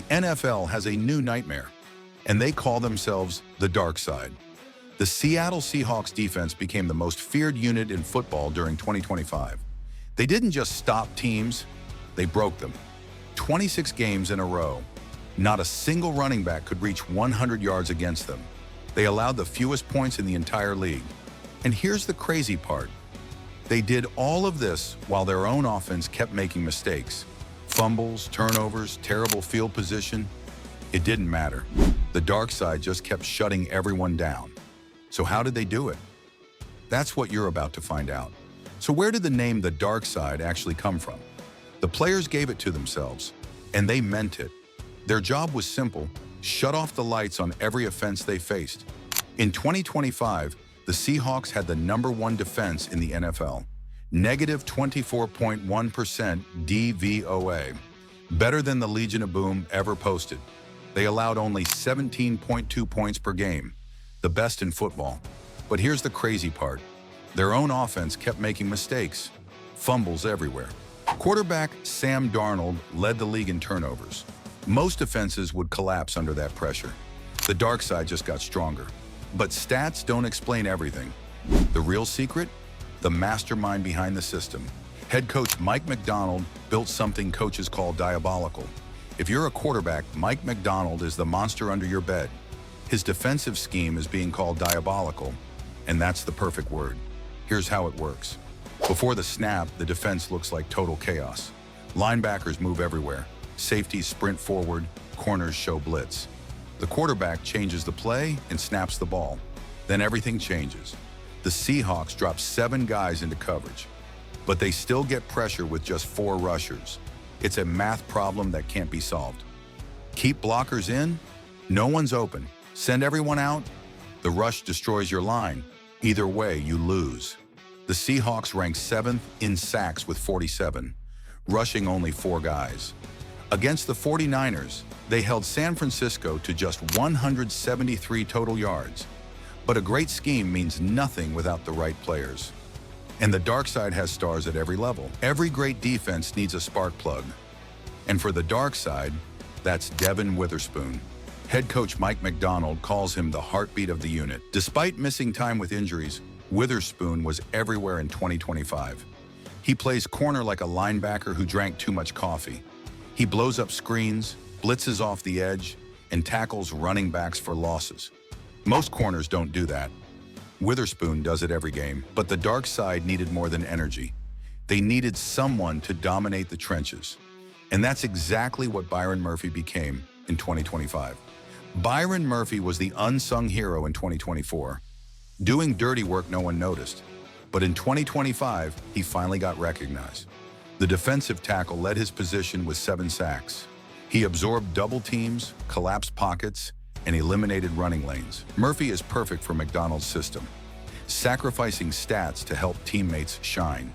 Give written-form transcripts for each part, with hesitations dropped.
NFL has a new nightmare, and they call themselves the dark side. The Seattle Seahawks defense became the most feared unit in football during 2025. They didn't just stop teams, they broke them. 26 games in a row. Not a single running back could reach 100 yards against them. They allowed the fewest points in the entire league. And here's the crazy part. They did all of this while their own offense kept making mistakes. Fumbles, turnovers, terrible field position. It didn't matter. The dark side just kept shutting everyone down. So how did they do it? That's what you're about to find out. So where did the name the dark side actually come from? The players gave it to themselves, and they meant it. Their job was simple: shut off the lights on every offense they faced. In 2025, the Seahawks had the #1 defense in the NFL, negative 24.1% DVOA, better than the Legion of Boom ever posted. They allowed only 17.2 points per game, the best in football. But here's the crazy part. Their own offense kept making mistakes, fumbles everywhere. Quarterback Sam Darnold led the league in turnovers. Most defenses would collapse under that pressure. The dark side just got stronger. But stats don't explain everything. The real secret? The mastermind behind the system. Head coach Mike Macdonald built something coaches call diabolical. If you're a quarterback, Mike Macdonald is the monster under your bed. His defensive scheme is being called diabolical, and that's the perfect word. Here's how it works. Before the snap, the defense looks like total chaos. Linebackers move everywhere. Safeties sprint forward, corners show blitz. The quarterback changes the play and snaps the ball. Then everything changes. The Seahawks drop 7 guys into coverage, but they still get pressure with just 4 rushers. It's a math problem that can't be solved. Keep blockers in, no one's open. Send everyone out, the rush destroys your line. Either way, you lose. The Seahawks rank 7th in sacks with 47, rushing only 4 guys. Against the 49ers, they held San Francisco to just 173 total yards. But a great scheme means nothing without the right players. And the dark side has stars at every level. Every great defense needs a spark plug. And for the dark side, that's Devin Witherspoon. Head coach Mike Macdonald calls him the heartbeat of the unit. Despite missing time with injuries, Witherspoon was everywhere in 2025. He plays corner like a linebacker who drank too much coffee. He blows up screens, blitzes off the edge, and tackles running backs for losses. Most corners don't do that. Witherspoon does it every game, but the dark side needed more than energy. They needed someone to dominate the trenches. And that's exactly what Byron Murphy became in 2025. Byron Murphy was the unsung hero in 2024. Doing dirty work no one noticed. But in 2025, he finally got recognized. The defensive tackle led his position with 7 sacks. He absorbed double teams, collapsed pockets, and eliminated running lanes. Murphy is perfect for Macdonald's system, sacrificing stats to help teammates shine.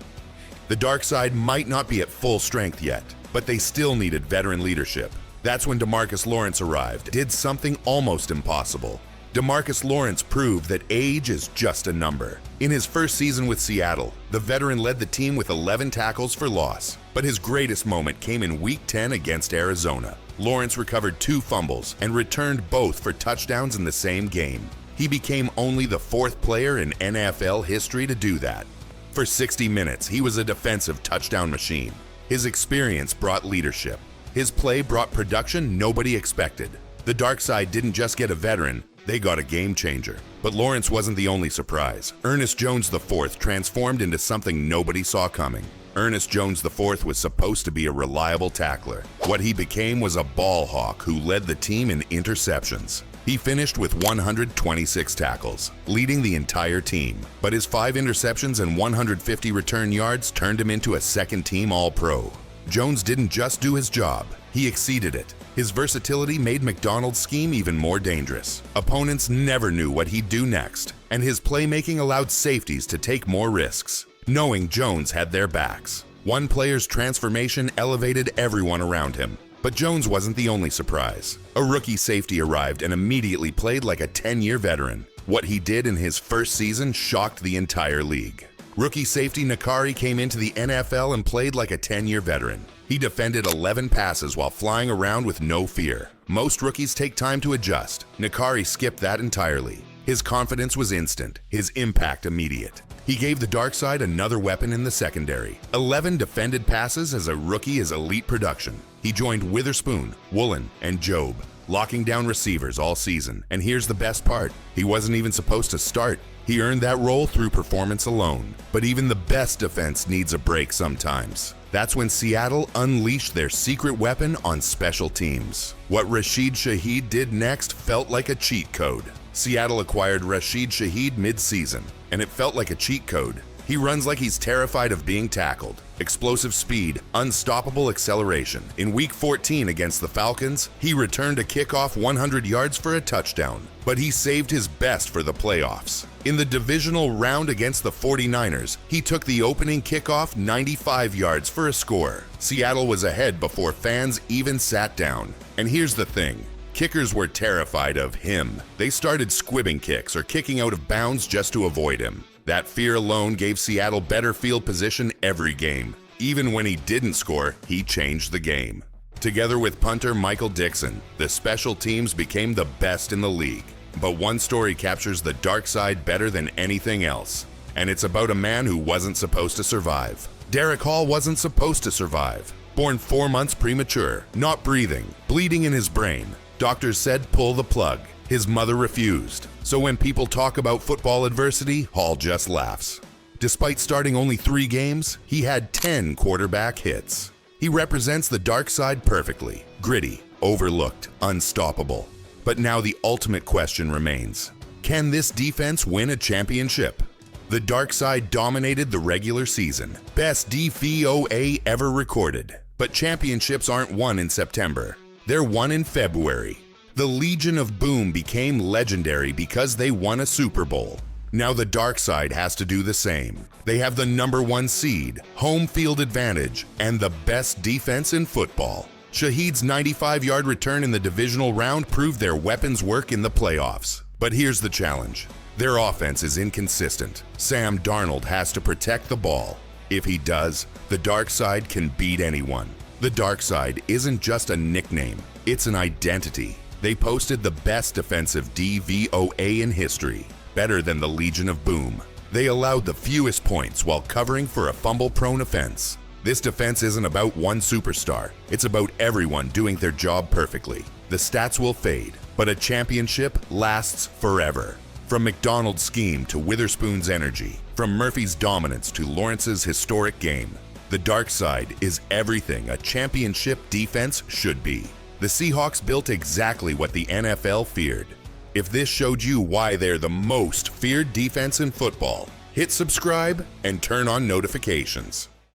The dark side might not be at full strength yet, but they still needed veteran leadership. That's when DeMarcus Lawrence arrived, did something almost impossible. DeMarcus Lawrence proved that age is just a number. In his first season with Seattle, the veteran led the team with 11 tackles for loss. But his greatest moment came in Week 10 against Arizona. Lawrence recovered 2 fumbles and returned both for touchdowns in the same game. He became only the 4th player in NFL history to do that. For 60 minutes, he was a defensive touchdown machine. His experience brought leadership. His play brought production nobody expected. The dark side didn't just get a veteran, they got a game changer. But Lawrence wasn't the only surprise. Ernest Jones IV transformed into something nobody saw coming. Ernest Jones IV was supposed to be a reliable tackler. What he became was a ball hawk who led the team in interceptions. He finished with 126 tackles, leading the entire team. But his 5 interceptions and 150 return yards turned him into a second-team All-Pro. Jones didn't just do his job, he exceeded it. His versatility made Macdonald's scheme even more dangerous. Opponents never knew what he'd do next, and his playmaking allowed safeties to take more risks, knowing Jones had their backs. One player's transformation elevated everyone around him. But Jones wasn't the only surprise. A rookie safety arrived and immediately played like a 10-year veteran. What he did in his first season shocked the entire league. Rookie safety Nakari came into the NFL and played like a 10-year veteran. He defended 11 passes while flying around with no fear. Most rookies take time to adjust. Nakari skipped that entirely. His confidence was instant, his impact immediate. He gave the dark side another weapon in the secondary. 11 defended passes as a rookie is elite production. He joined Witherspoon, Woolen, and Job, locking down receivers all season. And here's the best part. He wasn't even supposed to start. He earned that role through performance alone. But even the best defense needs a break sometimes. That's when Seattle unleashed their secret weapon on special teams. What Rashid Shaheed did next felt like a cheat code. Seattle acquired Rashid Shaheed mid-season, and it felt like a cheat code. He runs like he's terrified of being tackled. Explosive speed, unstoppable acceleration. In Week 14 against the Falcons, he returned a kickoff 100 yards for a touchdown, but he saved his best for the playoffs. In the divisional round against the 49ers, he took the opening kickoff 95 yards for a score. Seattle was ahead before fans even sat down. And here's the thing. Kickers were terrified of him. They started squibbing kicks or kicking out of bounds just to avoid him. That fear alone gave Seattle better field position every game. Even when he didn't score, he changed the game. Together with punter Michael Dixon, the special teams became the best in the league. But one story captures the dark side better than anything else. And it's about a man who wasn't supposed to survive. Derek Hall wasn't supposed to survive. Born 4 months premature, not breathing, bleeding in his brain. Doctors said pull the plug. His mother refused. So when people talk about football adversity, Hall just laughs. Despite starting only 3 games, he had 10 quarterback hits. He represents the dark side perfectly. Gritty, overlooked, unstoppable. But now the ultimate question remains. Can this defense win a championship? The dark side dominated the regular season. Best DVOA ever recorded. But championships aren't won in September. They're won in February. The Legion of Boom became legendary because they won a Super Bowl. Now the dark side has to do the same. They have the #1 seed, home field advantage, and the best defense in football. Shaheed's 95-yard return in the divisional round proved their weapons work in the playoffs. But here's the challenge. Their offense is inconsistent. Sam Darnold has to protect the ball. If he does, the dark side can beat anyone. The dark side isn't just a nickname, it's an identity. They posted the best defensive DVOA in history, better than the Legion of Boom. They allowed the fewest points while covering for a fumble-prone offense. This defense isn't about one superstar, it's about everyone doing their job perfectly. The stats will fade, but a championship lasts forever. From Macdonald's scheme to Witherspoon's energy, from Murphy's dominance to Lawrence's historic game, the dark side is everything a championship defense should be. The Seahawks built exactly what the NFL feared. If this showed you why they're the most feared defense in football, hit subscribe and turn on notifications.